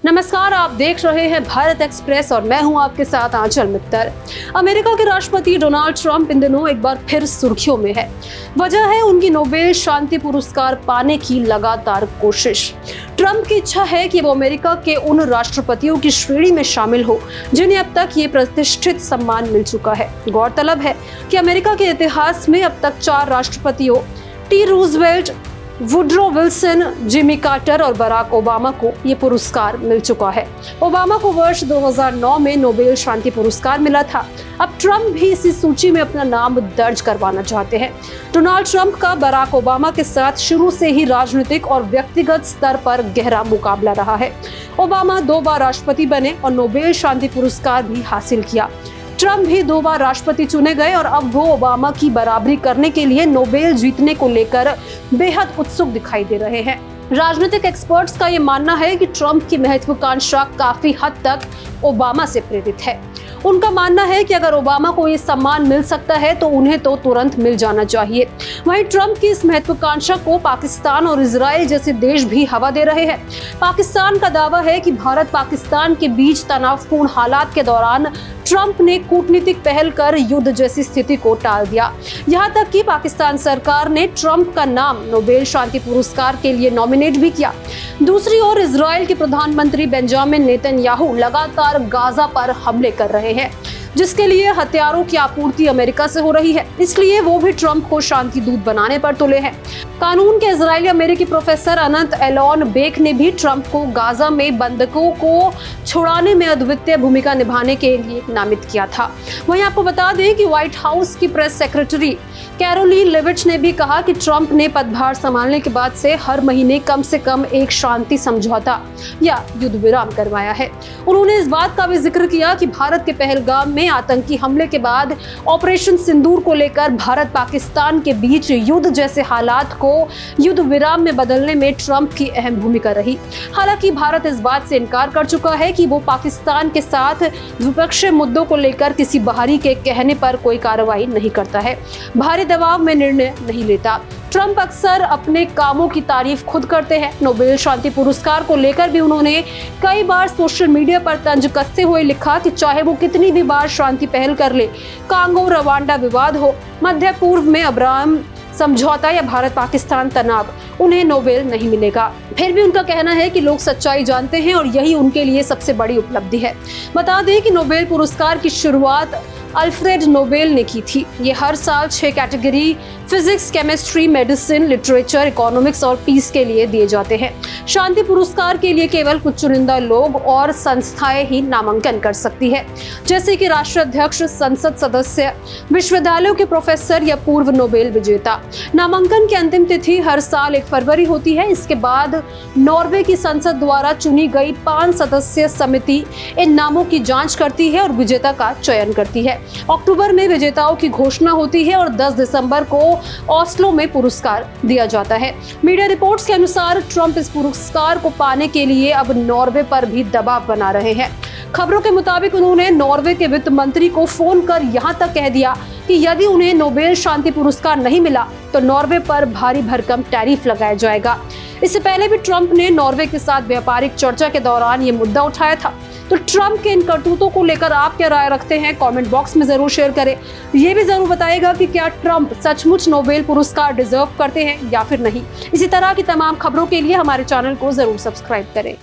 नमस्कार, आप देख रहे हैं भारत एक्सप्रेस और मैं हूं आपके साथ आंचल मित्तर। अमेरिका के राष्ट्रपति डोनाल्ड ट्रंप इन दिनों एक बार फिर सुर्खियों में है। वजह है उनकी नोबेल शांति पुरस्कार पाने की लगातार कोशिश। ट्रंप की इच्छा है कि वो अमेरिका के उन राष्ट्रपतियों की श्रेणी में शामिल हो जिन्हें अब तक ये प्रतिष्ठित सम्मान मिल चुका है। गौरतलब है कि अमेरिका के इतिहास में अब तक 4 राष्ट्रपतियों T Roosevelt, Woodrow Wilson, Jimmy Carter और बराक ओबामा को ये पुरस्कार मिल चुका है। ओबामा को वर्ष 2009 में नोबेल शांति पुरस्कार मिला था। अब ट्रंप भी इसी सूची में अपना नाम दर्ज करवाना चाहते हैं। डोनाल्ड ट्रंप का बराक ओबामा के साथ शुरू से ही राजनीतिक और व्यक्तिगत स्तर पर गहरा मुकाबला रहा है। ओबामा 2 बार राष्ट्रपति बने और नोबेल शांति पुरस्कार भी हासिल किया। ट्रंप भी 2 बार राष्ट्रपति चुने गए और अब वो ओबामा की बराबरी करने के लिए नोबेल जीतने को लेकर बेहद उत्सुक दिखाई दे रहे हैं। राजनीतिक एक्सपर्ट्स का ये मानना है कि ट्रंप की महत्वाकांक्षा काफी हद तक ओबामा से प्रेरित है। उनका मानना है कि अगर ओबामा को ये सम्मान मिल सकता है तो उन्हें तो तुरंत मिल जाना चाहिए। वहीं ट्रंप की इस महत्वाकांक्षा को पाकिस्तान और इजराइल जैसे देश भी हवा दे रहे हैं। पाकिस्तान का दावा है कि भारत पाकिस्तान के बीच तनावपूर्ण हालात के दौरान ट्रंप ने कूटनीतिक पहल कर युद्ध जैसी स्थिति को टाल दिया। यहाँ तक कि पाकिस्तान सरकार ने ट्रंप का नाम नोबेल शांति पुरस्कार के लिए नॉमिनेट भी किया। दूसरी ओर इजराइल के प्रधानमंत्री बेंजामिन नेतन्याहू लगातार गाजा पर हमले कर रहे हैं, जिसके लिए हथियारों की आपूर्ति अमेरिका से हो रही है। इसलिए वो भी ट्रंप को शांति दूत बनाने पर तुले हैं। कानून के इजरायली अमेरिकी प्रोफेसर अनंत एलोन बेक ने भी ट्रंप को गाजा में बंधकों को छुड़ाने में अद्वितीय भूमिका निभाने के लिए नामित किया था। वहीं आपको बता दें कि व्हाइट हाउस की प्रेस सेक्रेटरी कैरोलिन लेविट्ज ने भी कहा कि ट्रंप ने पदभार संभालने के बाद से हर महीने कम से कम एक शांति समझौता या युद्ध विराम करवाया है। उन्होंने इस बात का भी जिक्र किया कि भारत के पहलगाम में आतंकी हमले के बाद ऑपरेशन सिंदूर को लेकर भारत पाकिस्तान के बीच युद्ध जैसे हालात को युद्ध विराम में बदलने में ट्रंप की अहम भूमिका रही। हालांकि भारत इस बात से इनकार कर चुका है कि वो पाकिस्तान के साथ द्विपक्षीय मुद्दों को लेकर किसी बाहरी के कहने पर कोई कार्रवाई नहीं करता है, भारी दबाव में निर्णय नहीं लेता। ट्रंप अक्सर अपने कामों की तारीफ खुद करते हैं। नोबेल शांति पुरस्कार को लेकर भी उन्होंने कई बार सोशल मीडिया पर तंज कसते हुए लिखा कि चाहे वो कितनी भी बार शांति पहल कर ले, कांगो रवांडा विवाद हो, मध्य पूर्व में अब्राहम समझौता या भारत पाकिस्तान तनाव, उन्हें नोबेल नहीं मिलेगा। फिर भी उनका कहना है कि लोग सच्चाई जानते हैं और यही उनके लिए सबसे बड़ी उपलब्धि है। बता दें कि नोबेल पुरस्कार की शुरुआत अल्फ्रेड नोबेल ने की थी। ये हर साल 6 category physics, chemistry, medicine, literature, economics और पीस के लिए दिए जाते हैं। शांति पुरस्कार के लिए केवल कुछ चुनिंदा लोग और संस्थाएं ही नामांकन कर सकती है, जैसे कि राष्ट्राध्यक्ष, संसद सदस्य, विश्वविद्यालयों के प्रोफेसर या पूर्व नोबेल विजेता। नामांकन की अंतिम तिथि हर साल 1 फरवरी होती है। इसके बाद नॉर्वे की संसद द्वारा चुनी गई 5 सदस्यीय समिति इन नामों की जांच करती है और विजेता का चयन करती है। अक्टूबर में विजेताओं की घोषणा होती है और 10 दिसंबर को ऑस्लो में पुरस्कार दिया जाता है। मीडिया रिपोर्ट्स के अनुसार ट्रंप इस पुरस्कार को पाने के लिए अब नॉर्वे पर भी दबाव बना रहे हैं। खबरों के मुताबिक उन्होंने नॉर्वे के वित्त मंत्री को फोन कर यहां तक कह दिया कि यदि उन्हें नोबेल शांति पुरस्कार नहीं मिला तो नॉर्वे पर भारी भरकम टैरिफ लगाया जाएगा। इससे पहले भी ट्रंप ने नॉर्वे के साथ व्यापारिक चर्चा के दौरान ये मुद्दा उठाया था। तो ट्रंप के इन करतूतों को लेकर आप क्या राय रखते हैं? कमेंट बॉक्स में जरूर शेयर करें। ये भी जरूर बताइएगा कि क्या ट्रंप सचमुच नोबेल पुरस्कार डिजर्व करते हैं या फिर नहीं। इसी तरह की तमाम खबरों के लिए हमारे चैनल को जरूर सब्सक्राइब करें।